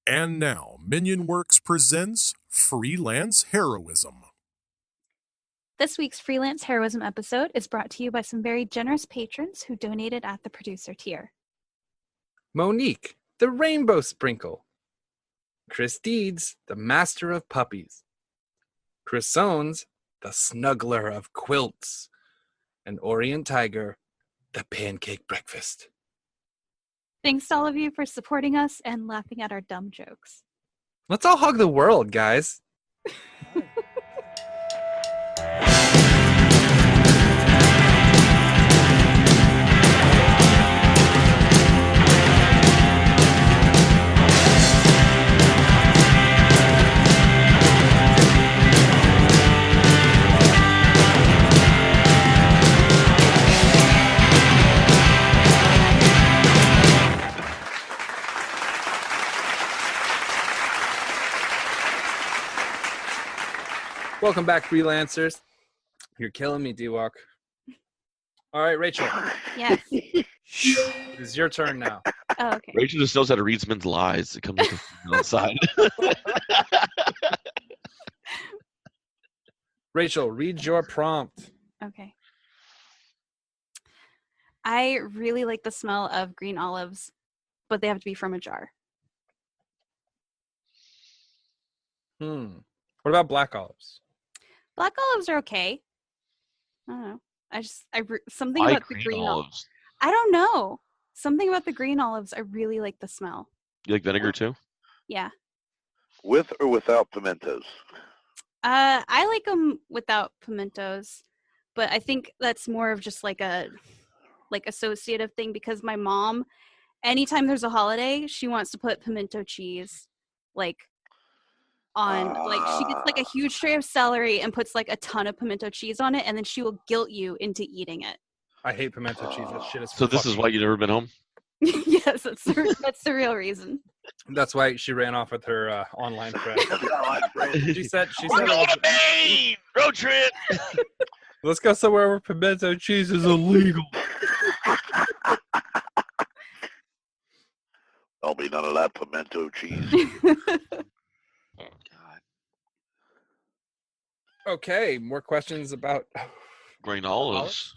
And now, Minion Works presents Freelance Heroism. This week's Freelance Heroism episode is brought to you by some very generous patrons who donated at the producer tier. Monique, the Rainbow Sprinkle. Chris Deeds, the Master of Puppies. Chris Sones, the Snuggler of Quilts. And Orient Tiger, the Pancake Breakfast. Thanks to all of you for supporting us and laughing at our dumb jokes. Let's all hug the world, guys. Welcome back, freelancers. You're killing me, D-Walk. All right, Rachel. Yes. It is your turn now. Oh, okay. Rachel just knows how to read someone's lies. It comes with the outside. Rachel, read your prompt. Okay. I really like the smell of green olives, but they have to be from a jar. What about black olives? Black olives are okay. I don't know. Something Why about the green green olives? I don't know. Something about the green olives. I really like the smell. You like vinegar too? Yeah. With or without pimentos? I like them without pimentos, but I think that's more of just like a associative thing because my mom, anytime there's a holiday, she wants to put pimento cheese she gets like a huge tray of celery and puts like a ton of pimento cheese on it, and then she will guilt you into eating it. I hate pimento cheese. That shit is So this is why you've never been home? Yes, that's the real reason. That's why she ran off with her online friend. She said, We're going to Maine! Road trip! let's go somewhere where pimento cheese is illegal. There'll be none of that pimento cheese. Oh, God. Okay, more questions about Green olives.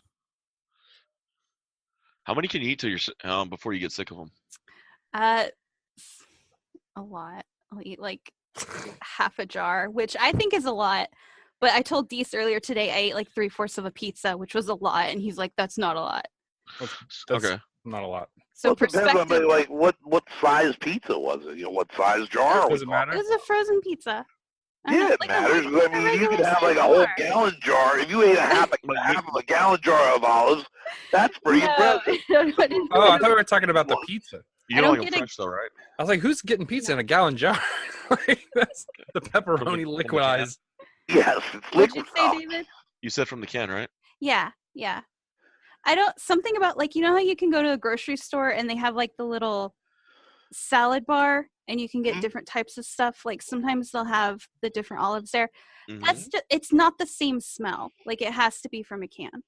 How many can you eat till you're before you get sick of them? A lot. I'll eat like half a jar, which I think is a lot. But I told Deese earlier today I ate like 3/4 of a pizza, which was a lot, and he's like, "That's not a lot." That's Okay. not a lot. So Well, it depends perspective. on like what size pizza was it? You know, what size jar? Does it matter? It was a frozen pizza. Yeah, it Like matters. like I a mean, you could regular have like a size whole jar. gallon jar. If you ate half of a gallon jar of olives, that's pretty No, impressive. I didn't- Oh, I thought we were talking about the pizza. You I don't don't like them get it. fresh though, right? I was like, who's getting pizza in a gallon jar? Like, that's the pepperoni From the liquidized. Yes, it's What'd you liquid. say, David? You said from the can, right? Yeah. Something about like, you know how you can go to a grocery store and they have like the little salad bar and you can get Mhm. different types of stuff. Like sometimes they'll have the different olives there. Mhm. It's not the same smell. Like it has to be from a can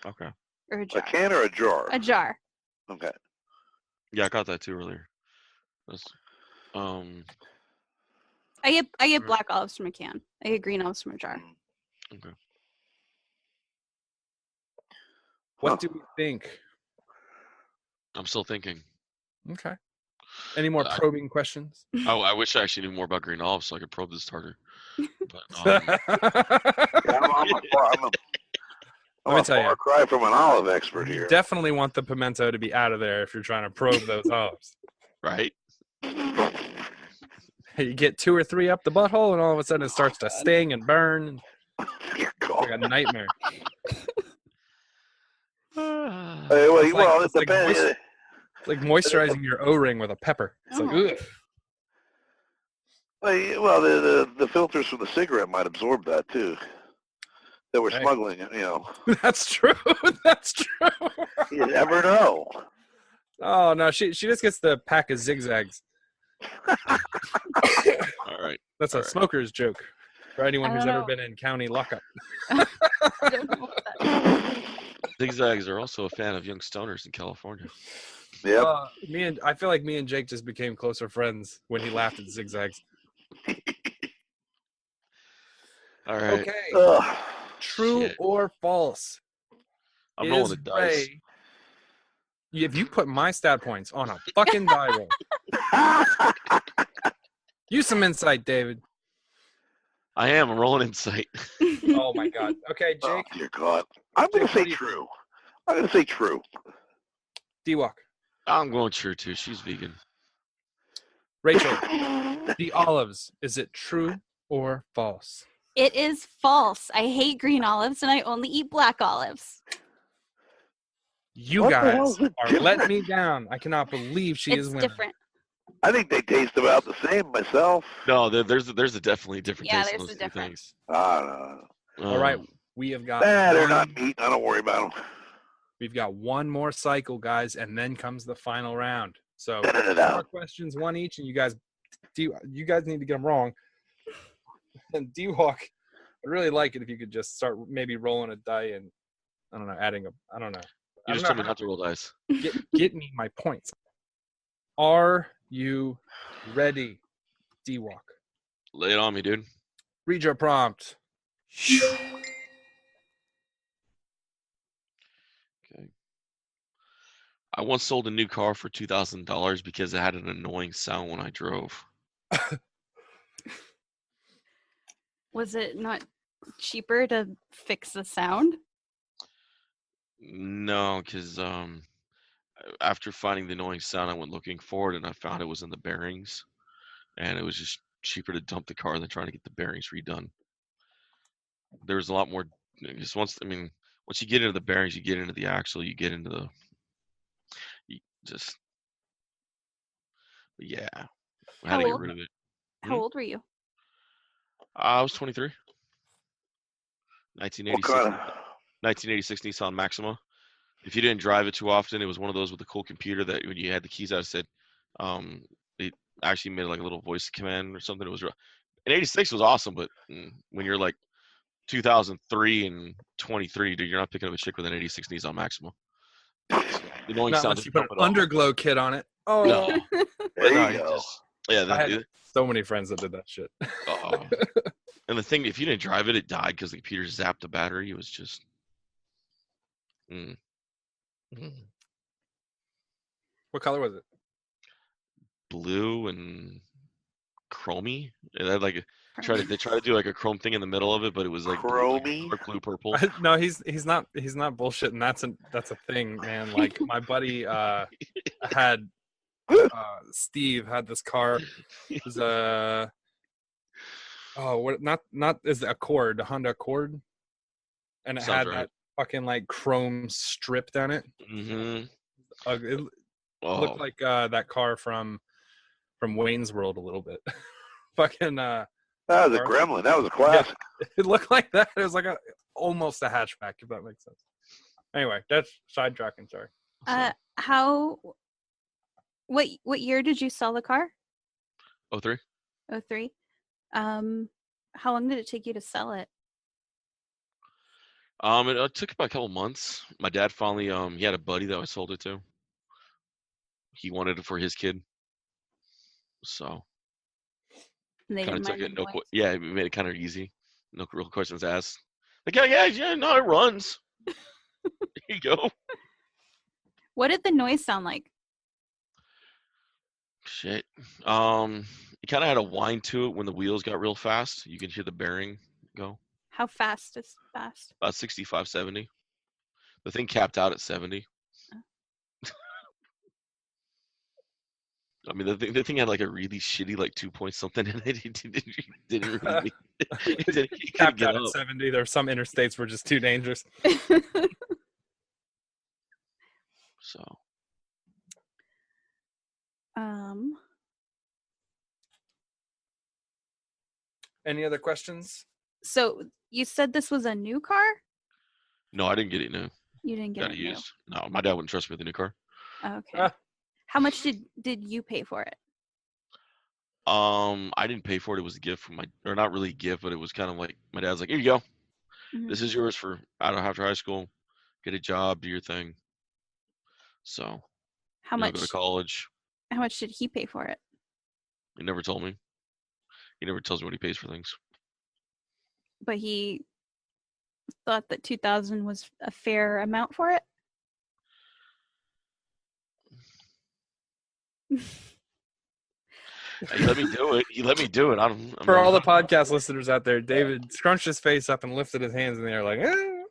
Okay. or a A jar. can or a jar? A jar. Okay. Yeah, I got that too earlier. I get Alright. black olives from a can. I get green olives from a jar. Okay. What do we think? I'm still thinking. Okay. Any more probing questions? Oh, I wish I actually knew more about green olives so I could probe this harder. But Yeah, I'm Let me a tell you. far cry from an olive expert You here. definitely want the pimento to be out of there if you're trying to probe those olives. right? You get 2 or 3 up the butthole, and all of a sudden it starts to sting and burn. Dear It's God. like a nightmare. Well, it It's like depends. It's like moisturizing your O-ring with a pepper. It's like, Oh. ugh. Well, the filters from the cigarette might absorb that too. That we're Hey. smuggling, you know. That's true. That's true. You never know. Oh no, she just gets the pack of zigzags. All right. That's a All right. smoker's joke for anyone I who's don't ever know. been in county lockup. I don't know what that is. Zigzags are also a fan of young stoners in California. Yep. I feel like me and Jake just became closer friends when he laughed at zigzags. All right. Okay, Ugh. true Shit. or false? I'm rolling Is the dice. Ray? If you put my stat points on a fucking die roll, use some insight, David. I'm rolling insight. Oh my god. Okay, Oh, Jake, dear God. I'm going Jake, to say what do you true. I'm going to say true. D-Walk, I'm going true too. She's vegan. Rachel, the olives. Is it true or false? It is false. I hate green olives and I only eat black olives. You What the guys hell's the are letting difference? me down. I cannot believe she is It's winning. different. I think they taste about the same myself. No, there's a definitely different Yeah, taste in there's those a two difference. things. I don't know. All right, we have got They're not one, meat. I don't worry about them. we've got one more cycle, guys, and then comes the final round. So Da-da-da-da. 2 more questions, one each, and you guys need to get them wrong. And D-Walk, I'd really like it if you could just start maybe rolling a die and I don't know, adding a I don't know. You just told me not to roll dice. Get me my points. Are you ready, D-Walk? Lay it on me, dude. Read your prompt. Okay. I once sold a new car for $2,000 because it had an annoying sound when I drove. Was it not cheaper to fix the sound? No, because after finding the annoying sound, I went looking for it and I found it was in the bearings, and it was just cheaper to dump the car than trying to get the bearings redone. There was a lot more. Just once you get into the bearings, you get into the axle, you get into the just yeah. I had How to get old? rid of it. How old were you? I was 23. What 1986. kind of... 1986 Nissan Maxima. If you didn't drive it too often, it was one of those with a cool computer that when you had the keys out, it said, it actually made like a little voice command or something. It was, in 86 was awesome, but when you're like 2003 and 23, dude, you're not picking up a chick with an 86 Nissan Maxima. So, the annoying Not sound unless you didn't put help an at all. underglow kit on it. Oh, No, There no, you go. yeah. I had so many friends that did that shit. And the thing, if you didn't drive it, it died because the computer zapped the battery. It was just. What color was it? Blue and chromey. And they tried to do like a chrome thing in the middle of it, but it was like Chromey? dark blue purple. No, he's not bullshitting. That's a thing, man. Like my buddy had Steve had this car. It was not is the Accord, the Honda Accord, and it Sounds had right. that fucking like chrome strip down it. Mm-hmm. It looked like that car from Wayne's World a little bit. Fucking That was a gremlin. That was a classic. it looked like that. It was like almost a hatchback, if that makes sense. Anyway, that's sidetracking. Sorry. What year did you sell the car? 03. 03. How long did it take you to sell it? It took about a couple months. My dad finally he had a buddy that I sold it to. He wanted it for his kid. So And they kind of didn't took mind it. the noise? Yeah, it made it kind of easy. No real questions asked. Like, yeah, no, it runs. There you go. What did the noise sound like? Shit. It kind of had a whine to it when the wheels got real fast. You can hear the bearing go. How fast is fast? About 65, 70. The thing capped out at 70. I mean, the thing had like a really shitty like 2 point something in it. It didn't really. It couldn't Capped get out at up. 70. There are some interstates were just too dangerous. So Any other questions? So you said this was a new car? no, I didn't get it new. You didn't get Got it it new. used. No, my dad wouldn't trust me with a new car. Okay. How much did you pay for it? I didn't pay for it. It was a gift from or not really a gift, but it was kind of like my dad's like, here you go. Mhm. This is yours for out of after high school. Get a job, do your thing. So How You know, go to much? college. How much did he pay for it? He never told me. He never tells me what he pays for things. But he thought that 2,000 was a fair amount for it. He let me do it. He let me do it. For all the podcast listeners out there, David scrunched his face up and lifted his hands in the air like, eh.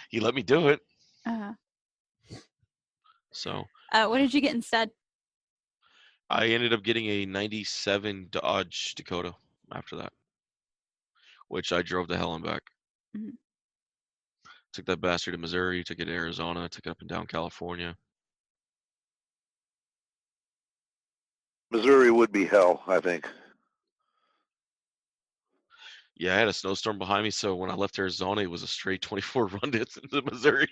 He let me do it. Uh, So what did you get instead? I ended up getting a 97 Dodge Dakota after that, which I drove to hell and back. Mhm. Took that bastard to Missouri, took it to Arizona, took it up and down California. Missouri would be hell, I think. Yeah, I had a snowstorm behind me, so when I left Arizona, it was a straight 24 run distance to Missouri.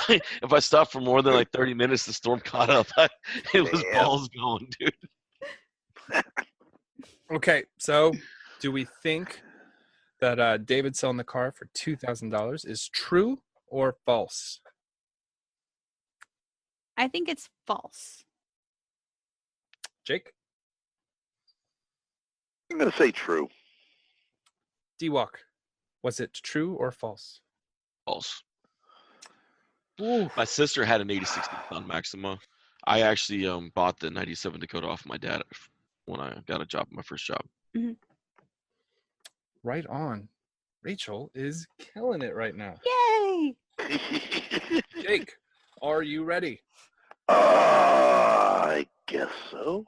If I stopped for more than like 30 minutes, the storm caught up. It was Damn. balls going, dude. Okay, so do we think that David selling the car for $2,000 is true or false? I think it's false. Jake? I'm going to say true. D-Walk, was it true or false? False. Ooh. My sister had an 86 Nissan Maxima. I actually bought the 97 Dakota off my dad when I got a job, my first job. Right on. Rachel is killing it right now. Yay! Jake, are you ready? I guess so.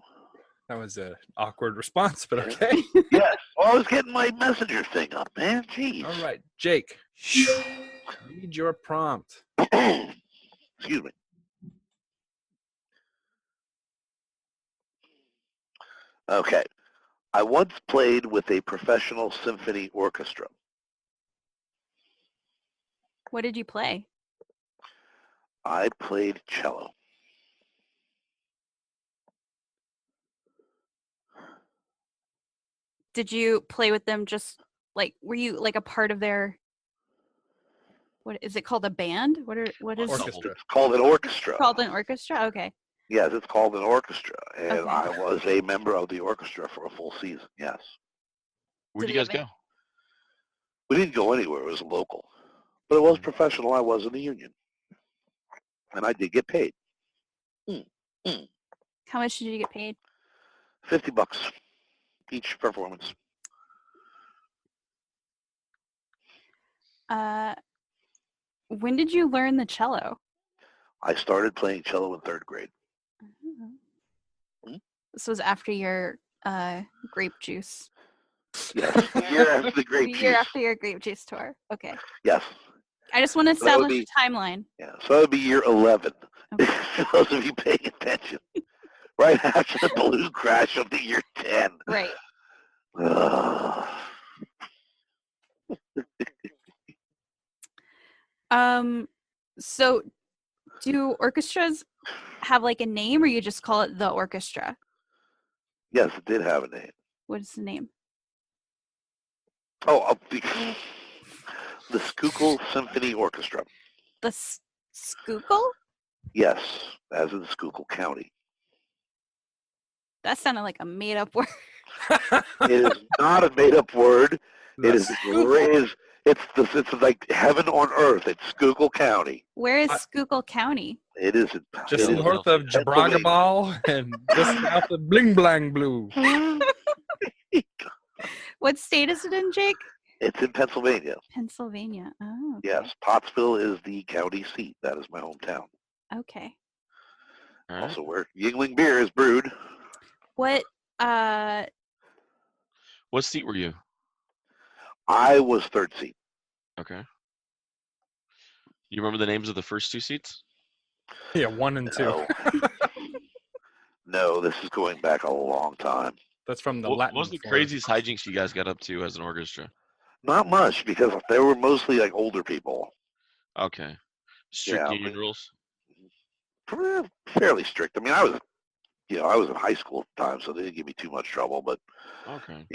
That was an awkward response, but okay. Yes. Well, I was getting my messenger thing up, man. Jeez. All right, Jake, read your prompt. Excuse me. Okay. I once played with a professional symphony orchestra. What did you play? I played cello. Did you play with them just like, were you like a part of their, what is it called, a band? What is Orchestra. It's called an orchestra. called an orchestra? Okay. Yes, it's called an orchestra. And Okay. I was a member of the orchestra for a full season, yes. Where'd Did you he guys have go? We didn't go anywhere. It was local. But it was professional. I was in the union. And I did get paid. How much did you get paid? $50 each performance. When did you learn the cello? I started playing cello in 3rd grade. This was after your grape juice. Yes, the year after the grape The year juice. after your grape juice tour. Okay. Yes. I just want to So that would establish a timeline. Yeah, so that would be year 11. Okay. For those of you paying attention. Right after the balloon crash of the year 10. Right. Ugh. So do orchestras have like a name, or you just call it the orchestra? Yes, it did have a name. What is the name? Oh, the Schuylkill Symphony Orchestra. The Schuylkill? Yes, as in Schuylkill County. That sounded like a made-up word. It is not a made-up word. The It is Schuylkill. it's like heaven on earth. It's Schuylkill County. Where is I- Schuylkill County? It is Just it is north of Pennsylvania. Jabragabal and just south of Bling Blang Blue. What state is it in, Jake? It's in Pennsylvania. Pennsylvania. Oh, okay. Yes, Pottsville is the county seat. That is my hometown. Okay. All right. Also where Yingling beer is brewed. What What seat were you? I was 3rd seat. Okay. You remember the names of the first 2 seats? Yeah, 1 and 2. No. No, this is going back a long time. That's from the What Latin. was the form. craziest hijinks you guys got up to as an orchestra? Not much because they were mostly like older people. Okay. Strict Yeah, union but- rules? Fairly strict. I mean, I was in high school at the time, so they didn't give me too much trouble, but Okay.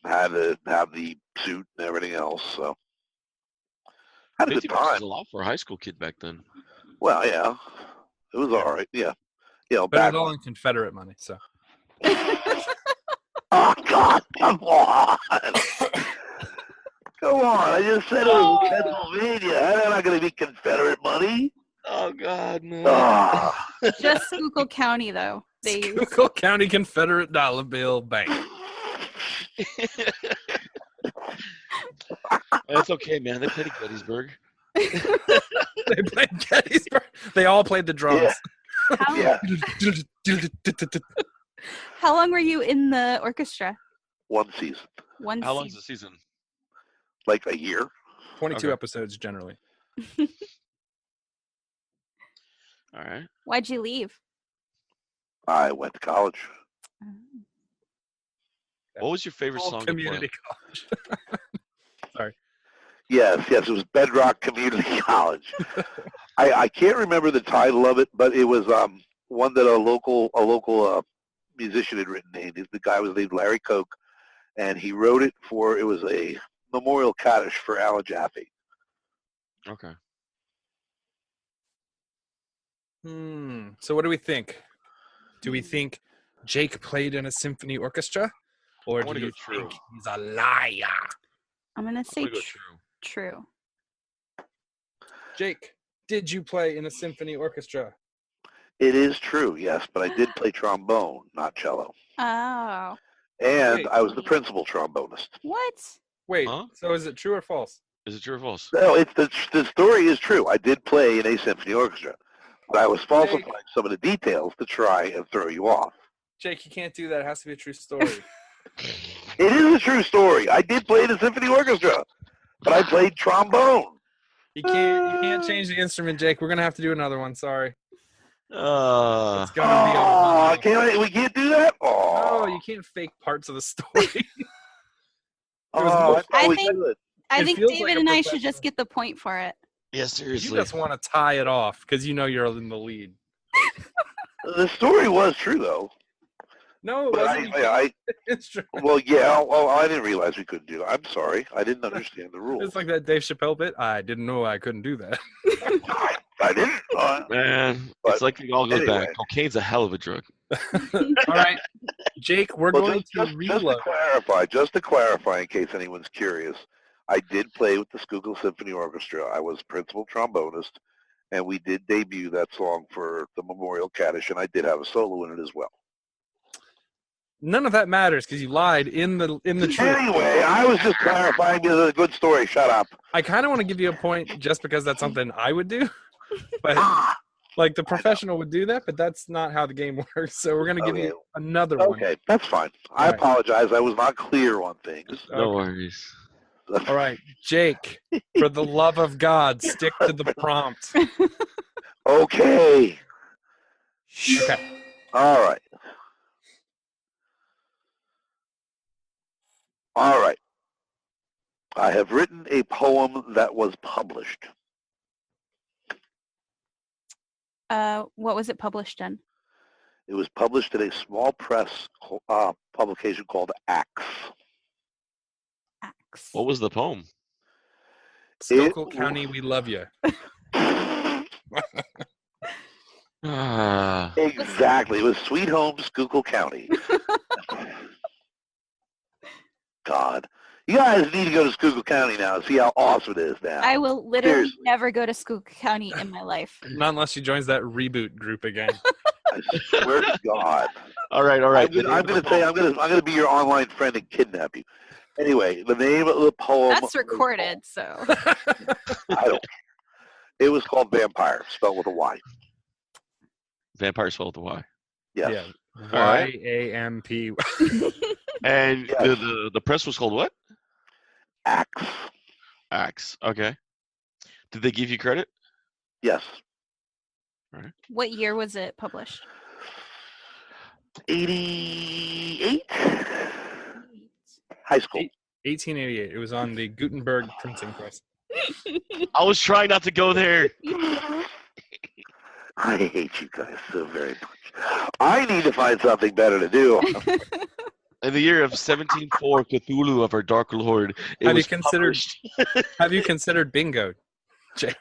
had to have the suit and everything else. So had a good $50 time. is a lot for a high school kid back then. Well, yeah. It was all right. Yeah. You know, But it back was all when. in Confederate money, so. Oh, God, come on. Come on. I just said it was Pennsylvania. That's not going to be Confederate money. Oh God, man. Ah. Just Schuylkill County, though. They use. Schuylkill County Confederate Dollar Bill Bank. That's okay, man. They played at Gettysburg. They played Gettysburg. They all played the drums. How, Yeah. how long were you in the orchestra? One season. One How long's season. the season? Like a year. 22 Okay. episodes generally. All right. Why'd you leave? I went to college. What was your favorite Full song to community play? college. Yes, it was Bedrock Community College. I can't remember the title of it, but it was one that a local musician had written. The guy was named Larry Koch, and he wrote it for, it was a memorial kaddish for Alan Jaffe. Okay. So what do we think? Do we think Jake played in a symphony orchestra? Or I do wanna you go true. think he's a liar? I'm gonna I'm say gonna go true. true. Jake, did you play in a symphony orchestra? It is true, yes, but I did play trombone, not cello. Oh, And Wait. I was the principal trombonist. what? Wait, Huh? so is it true or false? Is it true or false? No, it's the story is true. I did play in a symphony orchestra, but I was falsifying some of the details to try and throw you off. Jake, you can't do that. It has to be a true story. It is a true story. I did play in a symphony orchestra, but I played trombone. You can't change the instrument, Jake. We're gonna have to do another one. Sorry. It's gonna be Oh, a we can't do that? No, Oh, you can't fake parts of the story. oh, I I thought we think- could. I It think feels David like a and I should professional. just get the point for it. Yeah, You seriously. just want to tie it off because you know you're in the lead. The story was true, though. No, it But wasn't. You can't instrument. well, yeah, well, I didn't realize we couldn't do that. I'm sorry. I didn't understand the rules. It's like that Dave Chappelle bit. I didn't know I couldn't do that. I didn't. Man, But it's like it all goes anyway. back. Cocaine's a hell of a drug. All right, Jake, we're Well, going to just reload. to clarify, in case anyone's curious, I did play with the Schuylkill Symphony Orchestra. I was principal trombonist, and we did debut that song for the Memorial Kaddish, and I did have a solo in it as well. None of that matters because you lied in the truth. Anyway, I was just clarifying because it's a good story. Shut up. I kind of want to give you a point just because that's something I would do, but Ah, like the professional would do that, but that's not how the game works. So we're gonna give you another one. okay, that's fine. I Right. apologize. I was not clear on things. No Okay. worries. All right, Jake, for the love of God, stick to the prompt. Okay. Okay. All right. All right. I have written a poem that was published. What was it published in? It was published in a small press publication called Axe. Axe. What was the poem? Schuylkill County, we love you. Ah, Exactly. It was Sweet Home, Schuylkill County. God. You guys need to go to Schuylkill County now and see how awesome it is now. I will literally Seriously. never go to Schuylkill County in my life. Not unless she joins that reboot group again. I swear to God. all right, all right. I'm going to be your online friend and kidnap you. Anyway, the name of the poem. That's recorded, so. I don't. It was called Vampire, spelled with a Y. Vampire spelled with a Y. Yes. Yeah. All right. YAMP. And Yes. the press was called what? Axe. Axe. Okay. Did they give you credit? Yes. What year was it published? 88. High school. 1888. It was on the Gutenberg printing press. I was trying not to go there. I hate you guys so very much. I need to find something better to do. In the year of 1704, Cthulhu of our Dark Lord. It Have you was considered- published. Have you considered bingo, Jake?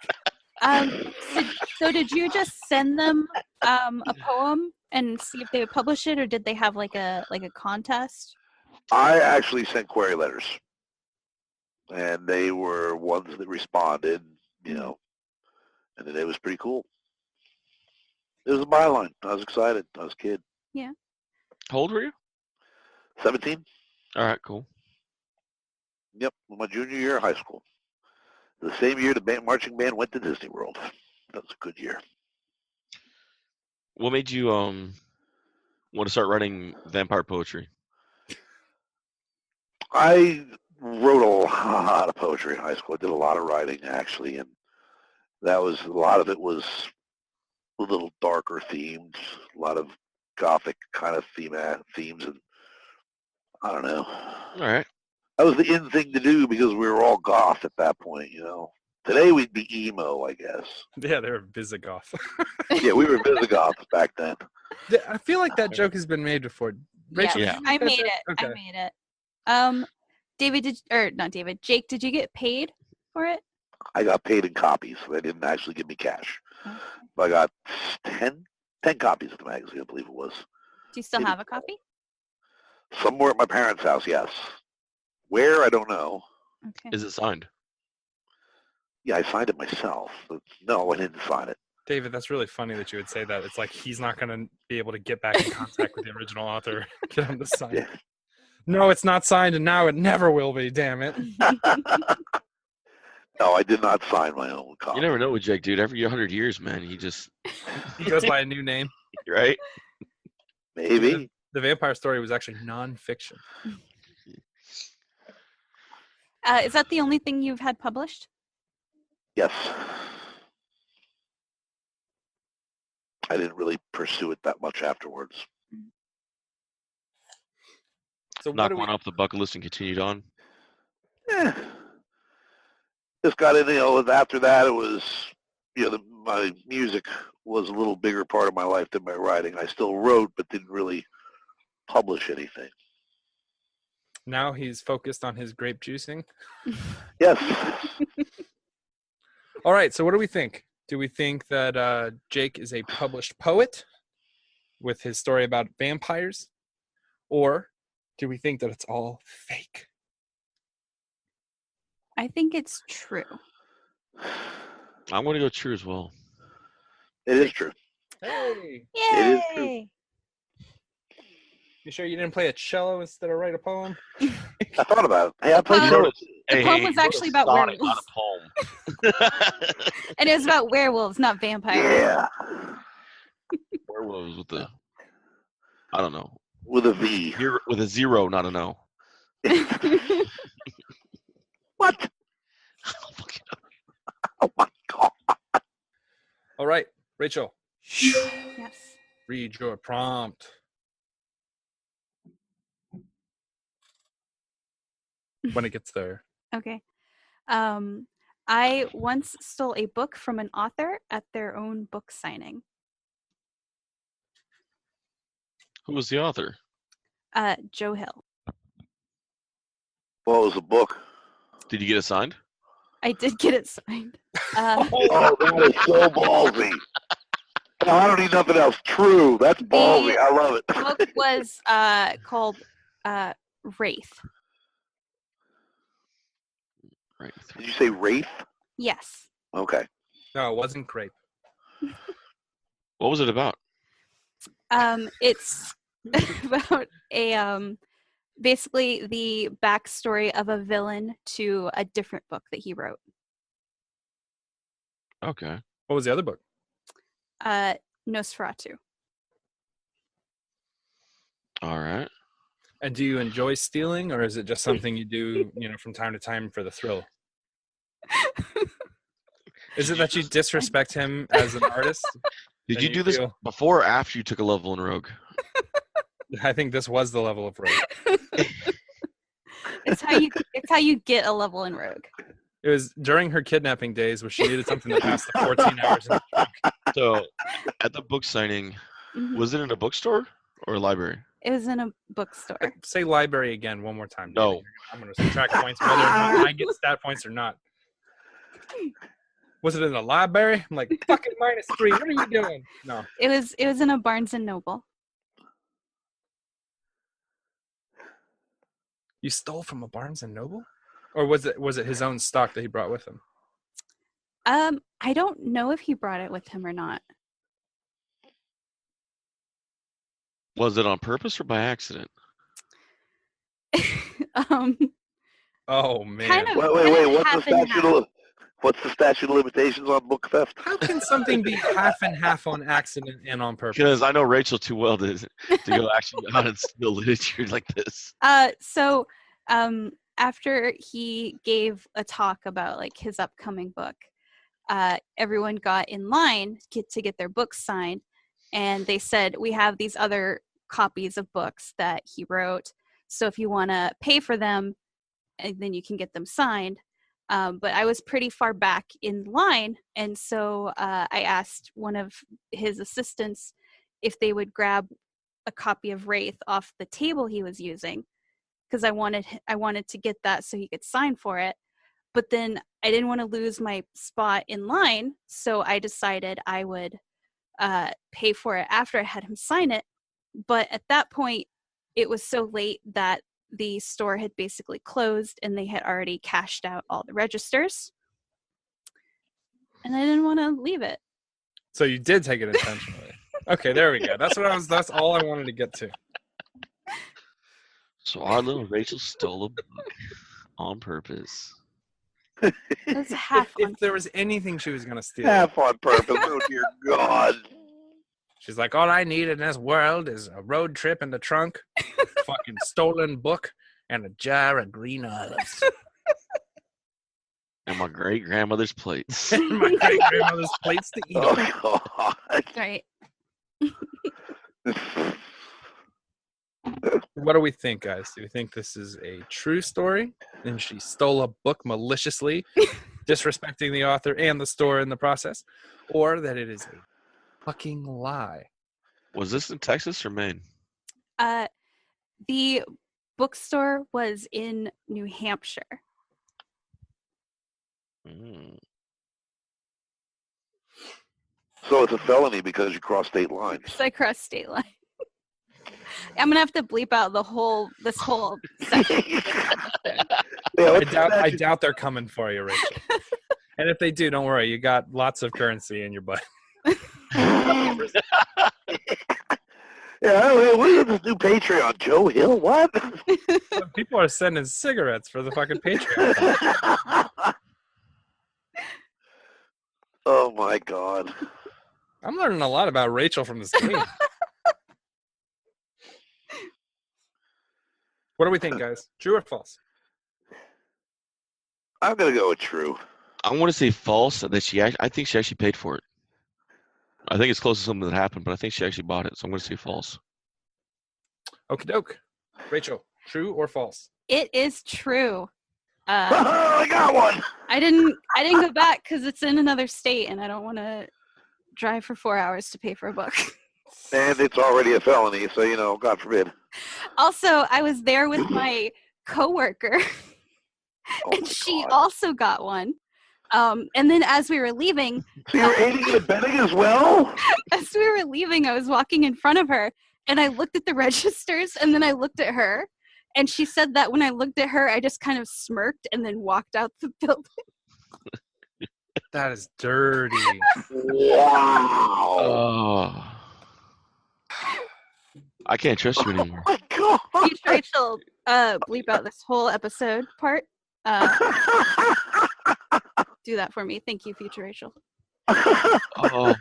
So, did you just send them a poem and see if they would publish it, or did they have like a contest? I actually sent query letters, and they were ones that responded, you know, and it was pretty cool. It was a byline. I was excited. I was a kid. How old were you? 17. All right, cool. Yep, my junior year of high school. The same year the marching band went to Disney World. That was a good year. What made you want to start writing vampire poetry? I wrote a lot of poetry in high school. I did a lot of writing, actually, and a lot of it was a little darker themed, a lot of gothic kind of themes, and I don't know. All right. That was the in thing to do because we were all goth at that point, you know. Today we'd be emo, I guess. Yeah, they're Visigoth. Yeah, we were Visigoths back then. I feel like that joke has been made before. Rachel, Yes, did you I make that made joke? it. Okay. I made it. Jake, did you get paid for it? I got paid in copies. They didn't actually give me cash. Okay. But I got 10 copies of the magazine, I believe it was. Do you still have a copy? Somewhere at my parents' house, yes. Where, I don't know. Okay. Is it signed? Yeah, I signed it myself. But no, I didn't sign it. David, that's really funny that you would say that. It's like he's not going to be able to get back in contact with the original author. Get him to sign it. No, it's not signed, and now it never will be, damn it. No, I did not sign my own copy. You never know with Jake, dude. Every 100 years, man, he He goes by a new name. right? Maybe. The vampire story was actually nonfiction. Is that the only thing you've had published? Yes. I didn't really pursue it that much afterwards. So Knocked one off the bucket list and continued on. Just got in, you know, after that it was, you know, my music was a little bigger part of my life than my writing. I still wrote, but didn't really publish anything. Now he's focused on his grape juicing. Yes. All right, so what do we think? Do we think that Jake is a published poet with his story about vampires? Or do we think that it's all fake? I think it's true. I'm going to go true as well. It is true. Hey, It is true. Yay! you sure you didn't play a cello instead of write a poem? I thought about it. Hey, I played Well, cello. The poem was actually about sonnet, werewolves. not a poem. And it was about werewolves, not vampires. Yeah. Werewolves with the, I don't know, With a V. with a zero, not an O. What? Oh my God. All right, Rachel, Yes. read your prompt. When it gets there. Okay. I once stole a book from an author at their own book signing. Who was the author? Joe Hill. What was the book? Did you get it signed? I did get it signed. Oh, that is so ballsy. No, I don't need nothing else. True. That's ballsy. I love it. The book was called Wraith. Right. Did you say Wraith? Yes. Okay. No, it wasn't grape. What was it about? It's about a basically the backstory of a villain to a different book that he wrote. Okay. What was the other book? Nosferatu. All right. And do you enjoy stealing, or is it just something you do, from time to time for the thrill? Is it that you disrespect him as an artist? Did And you you do this feel- before or after you took a level in Rogue? I think this was the level of rogue. It's how you get a level in Rogue. It was during her kidnapping days where she needed something to pass the 14 hours. So, at the book signing, Mhm. was it in a bookstore or a library? It was in a bookstore. Say library again one more time. No. David. I'm going to subtract points whether or not I get stat points or not. Was it in the library? I'm like, fucking -3. What are you doing? No. It was in a Barnes and Noble. You stole from a Barnes and Noble? Or was it his own stock that he brought with him? I don't know if he brought it with him or not. Was it on purpose or by accident? Oh man. Kind of. Wait. What's half and half. What's the statute of limitations on book theft? How can something be half and half on accident and on purpose? Because I know Rachel too well to go actually out and steal literature like this. So after he gave a talk about like his upcoming book, everyone got in line to get their books signed, and they said, we have these other copies of books that he wrote, so if you want to pay for them, and then you can get them signed. But I was pretty far back in line, and so I asked one of his assistants if they would grab a copy of Wraith off the table he was using, because I wanted to get that so he could sign for it. But then I didn't want to lose my spot in line, so I decided I would pay for it after I had him sign it. But at that point, it was so late that the store had basically closed and they had already cashed out all the registers. And I didn't want to leave it. So you did take it intentionally. Okay, there we go. That's all I wanted to get to. So our little Rachel stole a book on purpose. It was half If there was anything she was gonna steal, Half on purpose. Oh dear God. she's like, all I need in this world is a road trip in the trunk, fucking stolen book, and a jar of green olives. And my great grandmother's plates. And my great grandmother's plates to eat on. Oh God. right. What do we think, guys? Do you think this is a true story and she stole a book maliciously, disrespecting the author and the store in the process, or that it is a fucking lie? Was this in Texas or Maine? The bookstore was in New Hampshire. Mm. So it's a felony because you crossed state lines. So I crossed state line. I'm gonna have to bleep out this whole section. Yeah, I doubt they're coming for you, Rachel. And if they do, don't worry. You got lots of currency in your butt. Yeah, what is this new Patreon? Joe Hill? What? People are sending cigarettes for the fucking Patreon. Oh my God. I'm learning a lot about Rachel from this game. What do we think, guys? True or false? I'm gonna go with true. I want to say false. That I think she actually paid for it. I think it's close to something that happened, but I think she actually bought it. So I'm going to say false. Okie doke. Rachel, true or false? It is true. I got one. I didn't go back because it's in another state, and I don't want to drive for 4 hours to pay for a book. And it's already a felony, so God forbid. Also, I was there with my coworker, Oh and my she God. also got one. And then as we were leaving, So you're aiding and abetting as well? I was walking in front of her, and I looked at the registers, and then I looked at her, and she said that when I looked at her, I just kind of smirked and then walked out the building. That is dirty. Wow. Oh. I can't trust you anymore. Oh my God. Future Rachel, bleep out this whole episode part. Do that for me. Thank you, Future Rachel. Oh,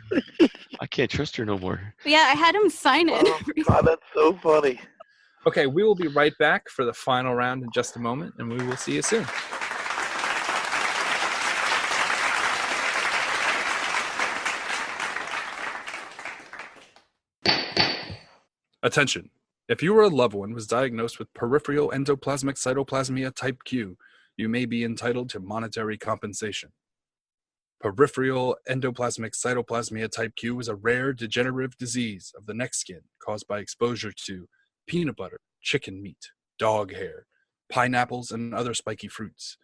I can't trust her no more. But yeah, I had him sign it. Oh, God, that's so funny. Okay, we will be right back for the final round in just a moment, and we will see you soon. Attention. If you or a loved one was diagnosed with peripheral endoplasmic cytoplasmia type Q, you may be entitled to monetary compensation. Peripheral endoplasmic cytoplasmia type Q is a rare degenerative disease of the neck skin caused by exposure to peanut butter, chicken meat, dog hair, pineapples and other spiky fruits,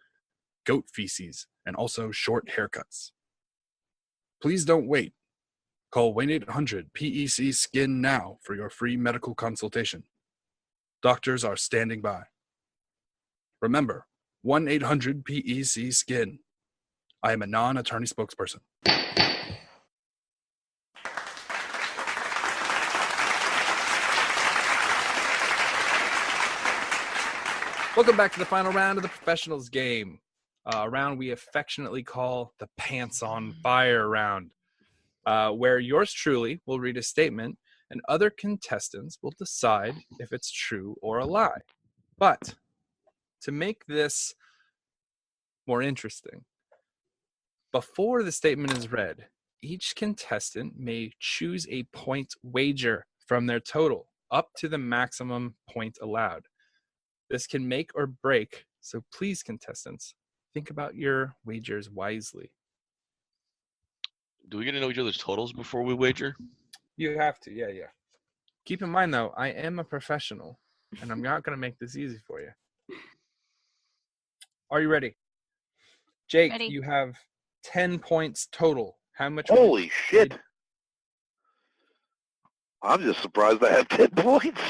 goat feces, and also short haircuts. Please don't wait. Call 1-800-PEC-SKIN now for your free medical consultation. Doctors are standing by. Remember, 1-800-PEC-SKIN. I am a non-attorney spokesperson. Welcome back to the final round of the professionals game. A round we affectionately call the Pants on Fire round, where yours truly will read a statement and other contestants will decide if it's true or a lie. But to make this more interesting, before the statement is read, each contestant may choose a point wager from their total up to the maximum point allowed. This can make or break, so please, contestants, think about your wagers wisely. Do we get to know each other's totals before we wager? You have to, yeah. Keep in mind, though, I am a professional, and I'm not going to make this easy for you. Are you ready? Jake, Ready. You have 10 points total. How much? Holy shit. I'm just surprised I have 10 points.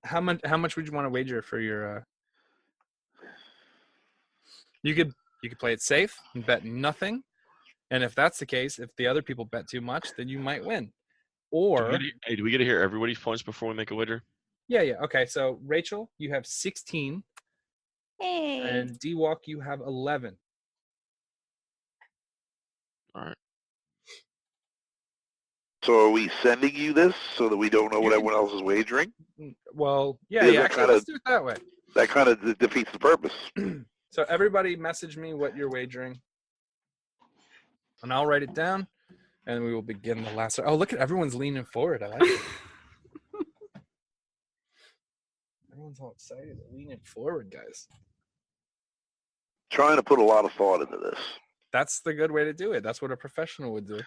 How much would you want to wager for your? You could play it safe and bet nothing, and if that's the case, if the other people bet too much, then you might win. Or do we get to hear everybody's points before we make a wager? Yeah. Okay, so Rachel, you have 16, Hey. and D-Walk, you have 11. All right. So are we sending you this so that we don't know what everyone else is wagering? Well, Yeah, yeah. that Actually, kinda- let's do it that way. That kind of defeats the purpose. So everybody message me what you're wagering, and I'll write it down, and we will begin the last. Oh, look at everyone's leaning forward. I like it. Everyone's all excited, leaning forward, guys. Trying to put a lot of thought into this. That's the good way to do it. That's what a professional would do.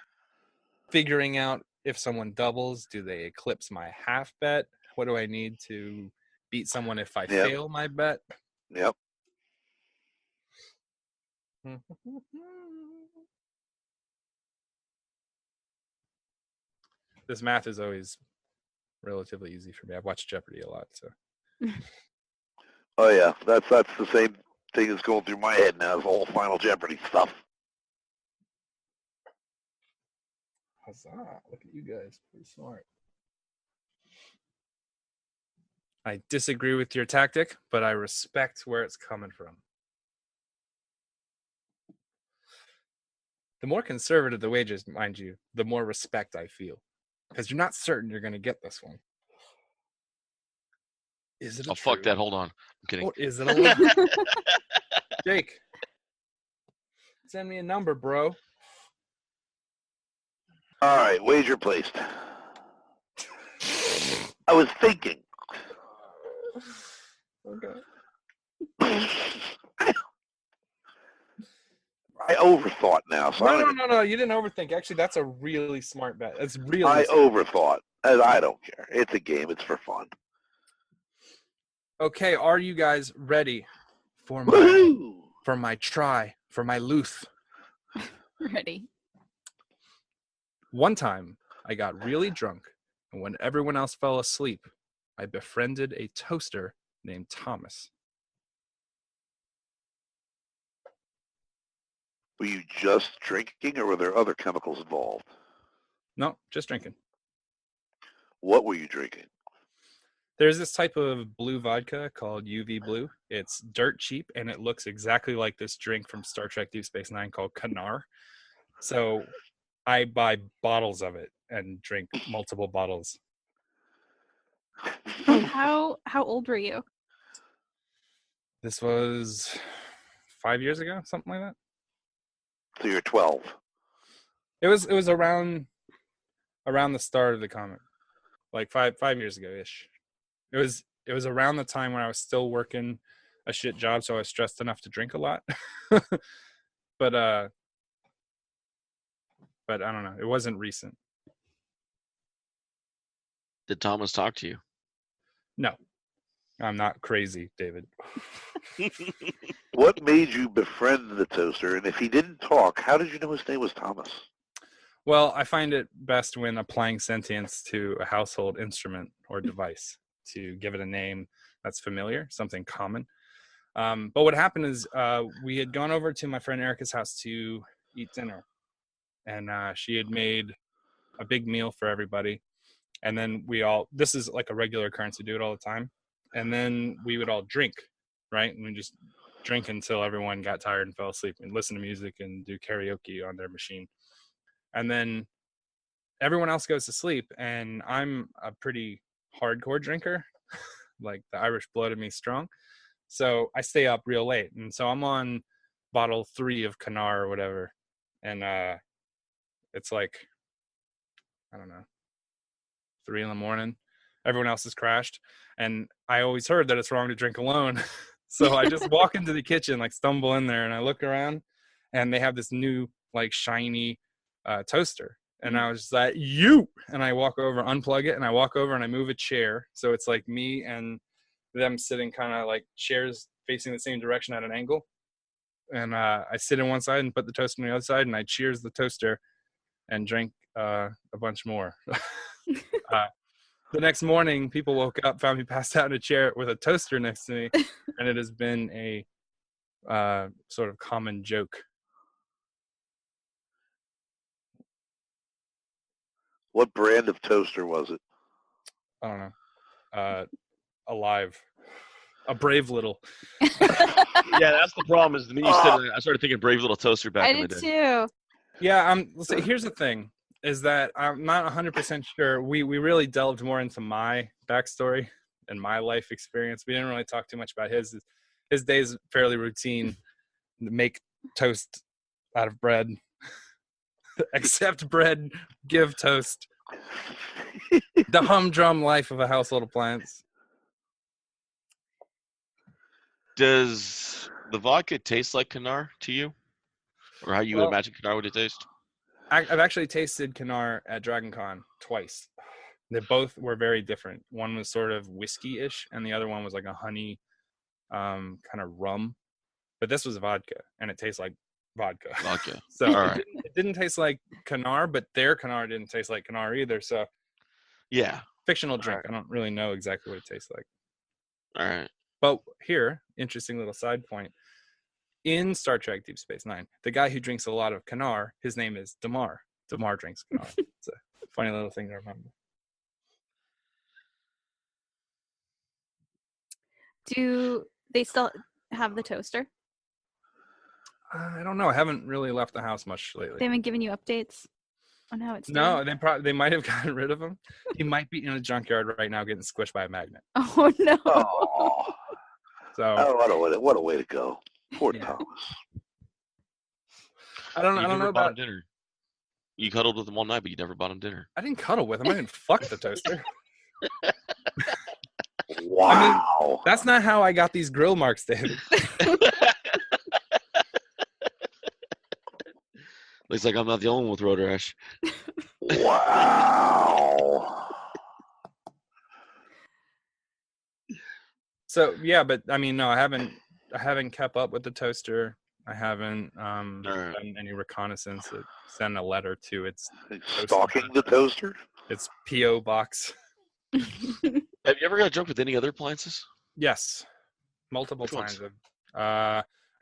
Figuring out if someone doubles, do they eclipse my half bet? What do I need to beat someone if I fail my bet? Yep. This math is always relatively easy for me. I've watched Jeopardy a lot, so. Oh yeah, that's the same thing that's going through my head now. Is all Final Jeopardy stuff. Huzzah. Look at you guys. Pretty smart. I disagree with your tactic, but I respect where it's coming from. The more conservative the wages, mind you, the more respect I feel. Because you're not certain you're going to get this one. Is it a fuck that. Hold on. I'm kidding. Or is it a lie? Jake, send me a number, bro. All right, wager placed. I was thinking. Okay. I overthought now. So No. You didn't overthink. Actually, that's a really smart bet. That's really I smart. overthought. And I don't care. It's a game. It's for fun. Okay, are you guys ready for my Woohoo! for my Luth? Ready. One time, I got really drunk, and when everyone else fell asleep, I befriended a toaster named Thomas. Were you just drinking, or were there other chemicals involved? No, just drinking. What were you drinking? There's this type of blue vodka called UV Blue. It's dirt cheap, and it looks exactly like this drink from Star Trek Deep Space Nine called Kanar. So I buy bottles of it and drink multiple bottles. How old were you? This was 5 years ago, something like that. So you're 12. It was around the start of the comic, like five years ago ish. It was around the time when I was still working a shit job, so I was stressed enough to drink a lot. But I don't know. It wasn't recent. Did Thomas talk to you? No, I'm not crazy, David. What made you befriend the toaster? And if he didn't talk, how did you know his name was Thomas? Well, I find it best when applying sentience to a household instrument or device to give it a name that's familiar, something common. But what happened is we had gone over to my friend Erica's house to eat dinner, and she had made a big meal for everybody. And then this is like a regular occurrence, we do it all the time. And then we would all drink, right? And we just drink until everyone got tired and fell asleep and listen to music and do karaoke on their machine. And then everyone else goes to sleep, and I'm a pretty hardcore drinker. Like the Irish blood in me strong. So I stay up real late. And so I'm on bottle 3 of Canar or whatever. And it's like, I don't know, 3 a.m. Everyone else has crashed. And I always heard that it's wrong to drink alone. So I just walk into the kitchen, like stumble in there, and I look around, and they have this new, like, shiny toaster. And I was just like, and I walk over, unplug it, and I walk over and I move a chair. So it's like me and them sitting kind of like chairs facing the same direction at an angle. And I sit on one side and put the toaster on the other side, and I cheers the toaster and drink a bunch more. The next morning, people woke up, found me passed out in a chair with a toaster next to me, and it has been a sort of common joke. What brand of toaster was it? I don't know. Alive. A Brave Little. Yeah, that's the problem. Is the minute you said it, I started thinking Brave Little Toaster back I in the did day. too. Yeah, here's the thing, is that I'm not 100% sure. We really delved more into my backstory and my life experience. We didn't really talk too much about his. His day's fairly routine. Make toast out of bread. Accept bread, give toast. The humdrum life of a household appliance. Does the vodka taste like Canar to you? Or how you would imagine Canar would taste? I've actually tasted Canar at Dragon Con twice. They both were very different. One was sort of whiskey-ish, and the other one was like a honey kind of rum. But this was vodka, and it tastes like vodka. Vodka. So All it didn't taste like Canar, but their Canar didn't taste like Canar either. So yeah. fictional drink. I don't really know exactly what it tastes like. All right. But here, interesting little side point. In Star Trek Deep Space Nine, the guy who drinks a lot of Canar, his name is Damar. Damar drinks Canar. It's a funny little thing to remember. Do they still have the toaster? I don't know. I haven't really left the house much lately. They haven't given you updates on how it's No, doing? they might have gotten rid of him. He might be in a junkyard right now getting squished by a magnet. Oh no. Oh, So what a way to go. Poor Yeah. Thomas. I don't You know never bought him about. dinner. You cuddled with him all night, but you never bought him dinner. I didn't cuddle with him. I didn't fuck the toaster. Wow. That's not how I got these grill marks, David. Looks like I'm not the only one with road rash. Wow. So yeah, but I mean, no, I haven't kept up with the toaster. I haven't done any reconnaissance. Send a letter to its Stalking the toaster? its PO box. Have you ever got drunk with any other appliances? Yes, multiple Which ones? times.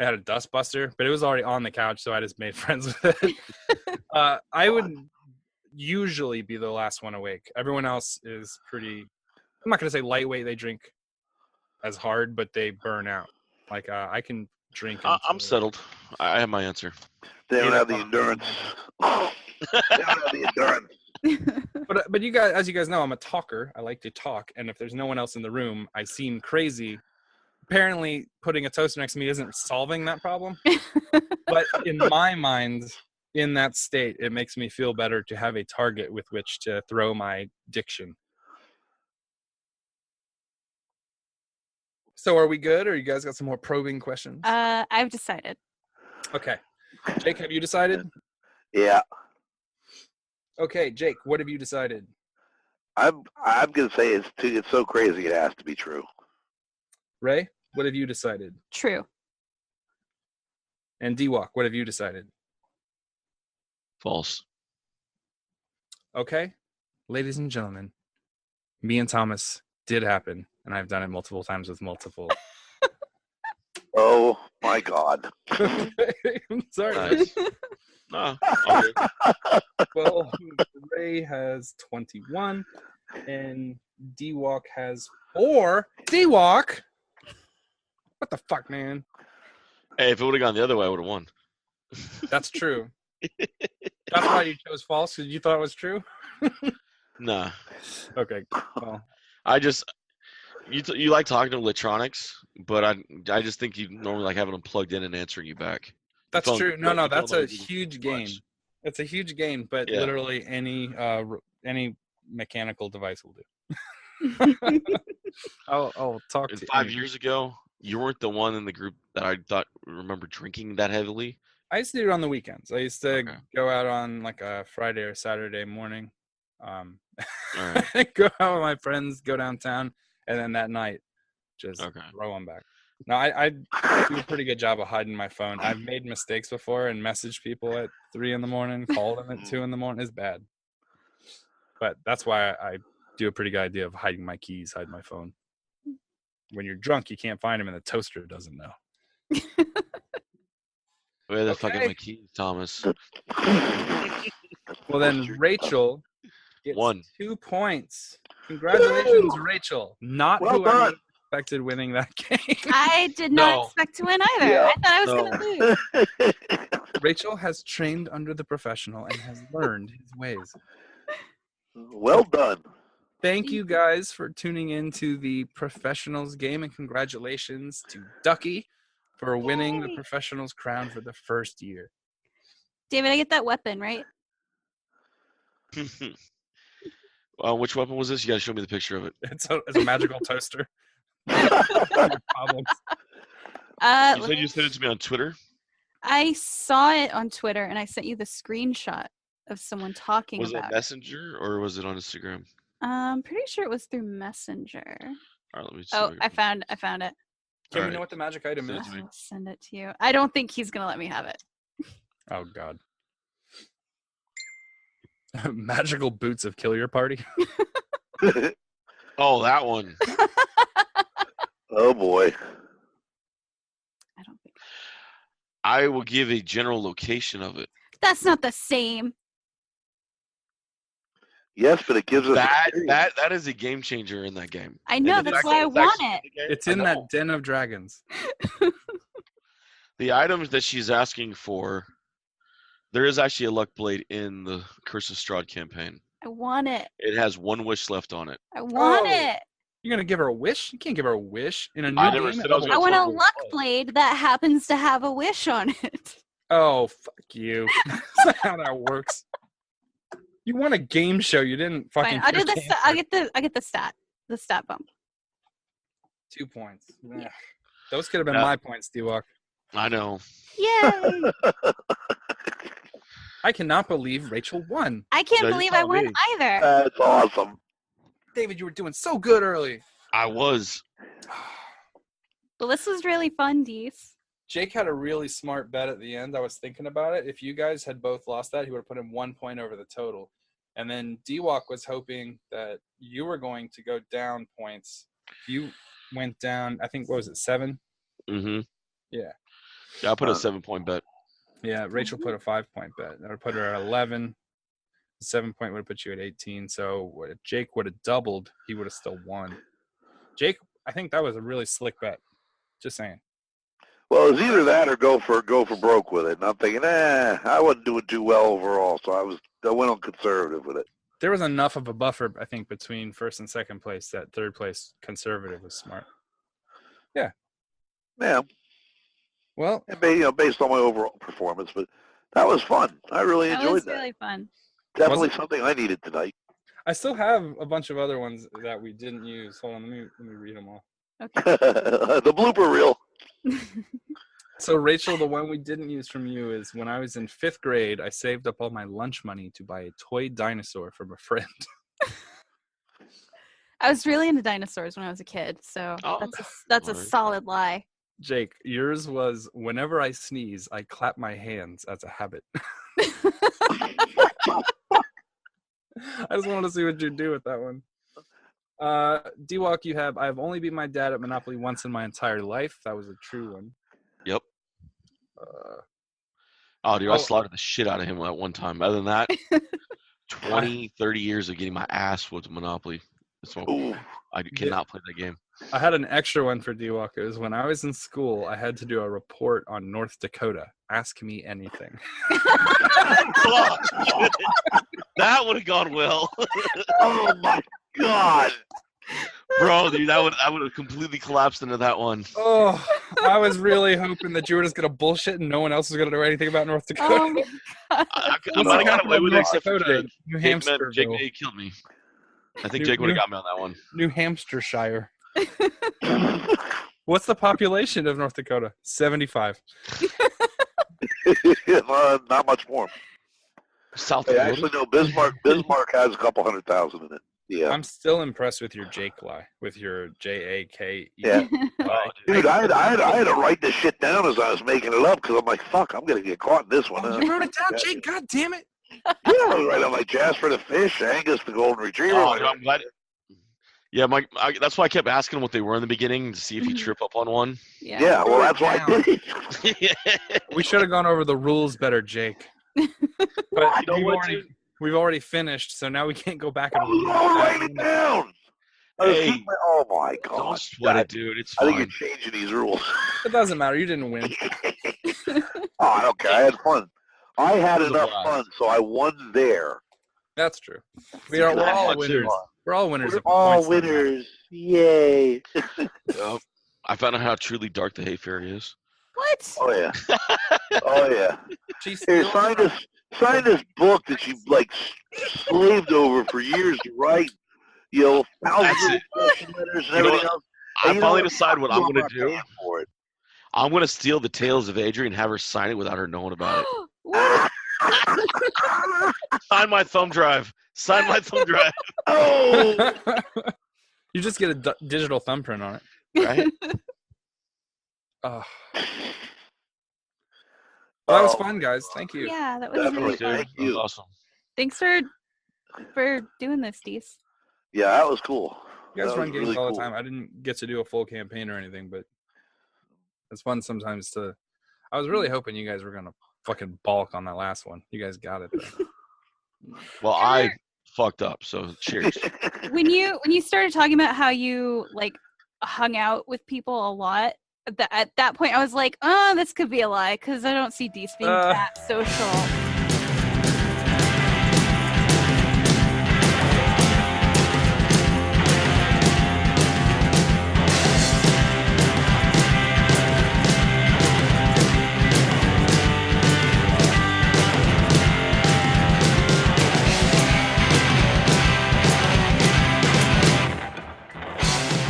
I had a dustbuster, but it was already on the couch, so I just made friends with it. I would usually be the last one awake. Everyone else is pretty. I'm not gonna say lightweight. They drink as hard, but they burn out. Like I can drink. I'm until- settled. I have my answer. They don't 8 have the o'clock. endurance. They don't have the endurance. But you guys, as you guys know, I'm a talker. I like to talk, and if there's no one else in the room, I seem crazy. Apparently, putting a toaster next to me isn't solving that problem. But in my mind, in that state, it makes me feel better to have a target with which to throw my diction. So are we good, or you guys got some more probing questions? I've decided. Okay. Jake, have you decided? Yeah. Okay, Jake, what have you decided? I'm gonna say it's so crazy it has to be true. Ray, what have you decided? True. And D-Walk, what have you decided? False. Okay, ladies and gentlemen, me and Thomas did happen, and I've done it multiple times with multiple. Oh my God. I'm sorry. Nice. No, okay. Well, Ray has 21, and D-Walk has 4. D-Walk? What the fuck, man? Hey, if it would have gone the other way, I would have won. That's true. That's why you chose false, because you thought it was true? Nah. Okay, well, I just you like talking to electronics, but I just think you normally like having them plugged in and answering you back. that's phone- true. No, the phone that's a always uses huge too much. gain. It's a huge gain, but Yeah. literally any mechanical device will do. I'll talk And to 5 any- years ago, you weren't the one in the group that I thought remember drinking that heavily. I used to do it on the weekends. I used to Okay. go out on like a Friday or Saturday morning. All right. Go out with my friends, go downtown, and then that night just Okay. throw them back. No, I do a pretty good job of hiding my phone. I've made mistakes before and messaged people at 3 a.m, called them at 2 a.m. It's bad. But that's why I do a pretty good idea of hiding my keys, hide my phone. When you're drunk, you can't find them, and the toaster doesn't know. Where the fuck Okay. are my keys, Thomas? Well, then Rachel gets One. 2 points. Congratulations, Rachel. Not Well who I would done. have expected winning that game. I did not No. expect to win either. Yeah. I thought I was going to lose. Rachel has trained under the professional and has learned his ways. Well done. Thank you guys for tuning in to the professionals game, and congratulations to Ducky for winning the Yay. professionals crown for the first year. David, I get that weapon, right? Which weapon was this? You gotta show me the picture of it. It's a magical toaster. Your problems. You said you sent it to me on Twitter. I saw it on Twitter and I sent you the screenshot of someone talking Was it about it. Messenger or was it on Instagram? I'm pretty sure it was through Messenger. All right, let me see. Oh, if I can- found it. Can we Alright. know what the magic item Send is? it to me. I'll send it to you. I don't think he's gonna let me have it. Oh, God. Magical boots of Kill Your Party. Oh, that one. Oh boy. I don't think I will give a general location of it. that's not the same. Yes, but it gives us That is a game changer in that game. I And know, the that's fact why I it's want actually it. in the game, It's I in know. that den of dragons. The items that she's asking for. There is actually a luck blade in the Curse of Strahd campaign. I want it. It has one wish left on it. I want Oh. it. You're going to give her a wish? You can't give her a wish in a new I never game. said at I was level I want a tell you what luck it was. blade that happens to have a wish on it. Oh, fuck you. That's not how that works. You won a game show. You didn't fucking. Fine, I'll do pick this. answer. I get the stat bump. 2 points. Ugh. Those could have been Yeah. my points, D-Walk. I know. Yay! I cannot believe Rachel won. I can't No, you're believe I telling won me. either. That's awesome. David, you were doing so good early. I was. Well, this was really fun, Dees. Jake had a really smart bet at the end. I was thinking about it. If you guys had both lost that, he would have put him 1 point over the total. And then D-Walk was hoping that you were going to go down points. You went down, I think, what was it, 7? Mm-hmm. Yeah. Yeah, I put a 7-point bet. Yeah, Rachel put a 5-point bet. That would put her at 11. 7-point would have put you at 18. So if Jake would have doubled, he would have still won. Jake, I think that was a really slick bet. Just saying. Well, it's either that or go for broke with it. And I'm thinking, I wasn't doing too well overall, so I went on conservative with it. There was enough of a buffer, I think, between first and second place that third place conservative was smart. Yeah, Well, and based on my overall performance, but that was fun. I really That enjoyed was that. really fun. Definitely something I needed tonight. I still have a bunch of other ones that we didn't use. Hold on, let me read them all. Okay. The blooper reel. So, Rachel, the one we didn't use from you is when I was in 5th grade, I saved up all my lunch money to buy a toy dinosaur from a friend. I was really into dinosaurs when I was a kid, so Oh, that's a alright. solid lie. Jake, yours was whenever I sneeze, I clap my hands as a habit. I just wanted to see what you'd do with that one. D-Walk, you have, I've only beat my dad at Monopoly once in my entire life. That was a true one. Yep. Uh, Dude, I slaughtered the shit out of him at one time. Other than that, 20, 30 years of getting my ass whooped at Monopoly. So I cannot play that game. I had an extra one for D-Walk. It was when I was in school, I had to do a report on North Dakota. Ask me anything. Oh, that would have gone well. Oh my God. Bro, dude, I would have completely collapsed into that one. Oh, I was really hoping that you were just going to bullshit and no one else was going to know anything about North Dakota. Oh my God. I might have got away with it North except for Dakota, Jake. New Jake Hampshire. he killed me. I think Jake would have got me on that one. New Hampshire. What's the population of North Dakota? 75. Not much more. South Hey, Dakota? actually, no. Bismarck has a couple 100,000 in it. Yeah. I'm still impressed with your Jake lie, with your Jake. Yeah. Oh, Dude, I had to write this shit down as I was making it up because I'm like, fuck, I'm gonna get caught in this one. You wrote it down, Jake. God damn it. Yeah, I was right on like Jasper the fish, Angus the golden retriever. Oh, dude, I'm glad. Yeah, that's why I kept asking him what they were in the beginning to see if he'd trip up on one. Yeah, well, that's why I did it. We should have gone over the rules better, Jake. But You know what, dude? we've already finished, so now we can't go back and I'll write it down. Hey, Oh my God. don't sweat it, dude. It's I think fine. you're changing these rules. It doesn't matter. You didn't win. Oh, I don't care. I had fun. I had It was a enough blast. fun, so I won there. That's true. We're all That's winners. true. We're all winners. We're of the all points that matter. winners. Yay. Yep. I found out how truly dark the hay fairy is. What? Oh, yeah. Oh, yeah. She's Here, still sign this book that you, like, slaved over for years to write. You know, thousands That's of it. question letters and You know everything else. I And you know finally what? decide what I'm going to not do. paying for it. I'm going to steal the Tales of Adrian and have her sign it without her knowing about it. What? Sign my thumb drive. Sign my thumb drive. Oh! You just get a digital thumbprint on it. Right? Oh. Well, that was Oh, fun, guys. Thank you. Yeah, that was Definitely. really fun. Thank That was you. awesome. Thanks for doing this, Dees. Yeah, that was cool. You guys That run was games really all the cool. time. I didn't get to do a full campaign or anything, but it's fun sometimes to. I was really hoping you guys were gonna fucking balk on that last one. You guys got it though. Well, I fucked up, so cheers. When you started talking about how you like hung out with people a lot, at that point I was like, oh, this could be a lie because I don't see Dees being that social.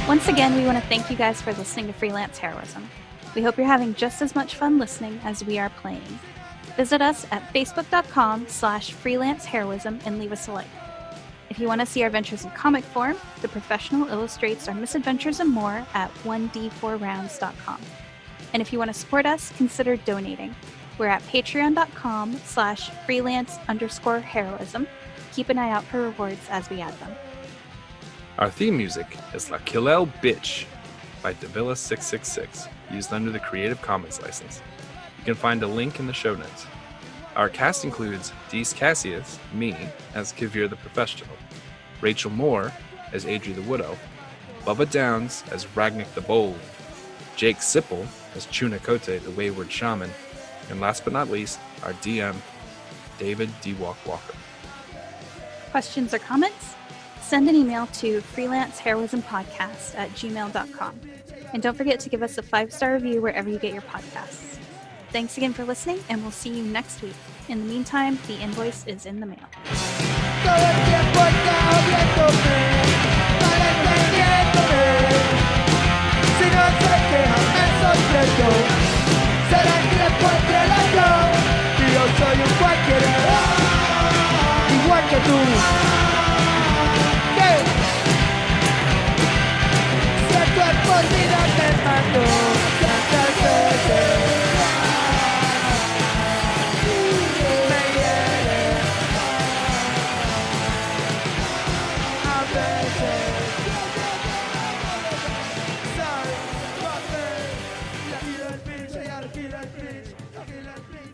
Once again, we want to thank you guys for listening to Freelance Heroism. We hope you're having just as much fun listening as we are playing. Visit us at facebook.com/freelanceheroism and leave us a like. If you want to see our adventures in comic form, The Professional illustrates our misadventures and more at 1d4rounds.com. And if you want to support us, consider donating. We're at patreon.com/freelance_heroism. Keep an eye out for rewards as we add them. Our theme music is La Killel Bitch by Davila666, used under the Creative Commons license. You can find a link in the show notes. Our cast includes Dees Cassius, me, as Kivir the Professional, Rachel Moore as Adri the Wood Elf, Bubba Downs as Ragnik the Bold, Jake Sipple as Chunakote the Wayward Shaman, and last but not least, our DM, David D. Walker. Questions or comments? Send an email to freelanceheroismpodcast@gmail.com. And don't forget to give us a 5-star review wherever you get your podcasts. Thanks again for listening, and we'll see you next week. In the meantime, the invoice is in the mail. Todo el tiempo está odiándome, malentendiéndome. Si no se quejan me sorprendo. Será el tiempo entre los dos. Y yo soy un cualquiera, igual que tú. ¿Qué? Si el cuerpo vida te mando tantas veces. Me hiere. bitch, talking like bitch.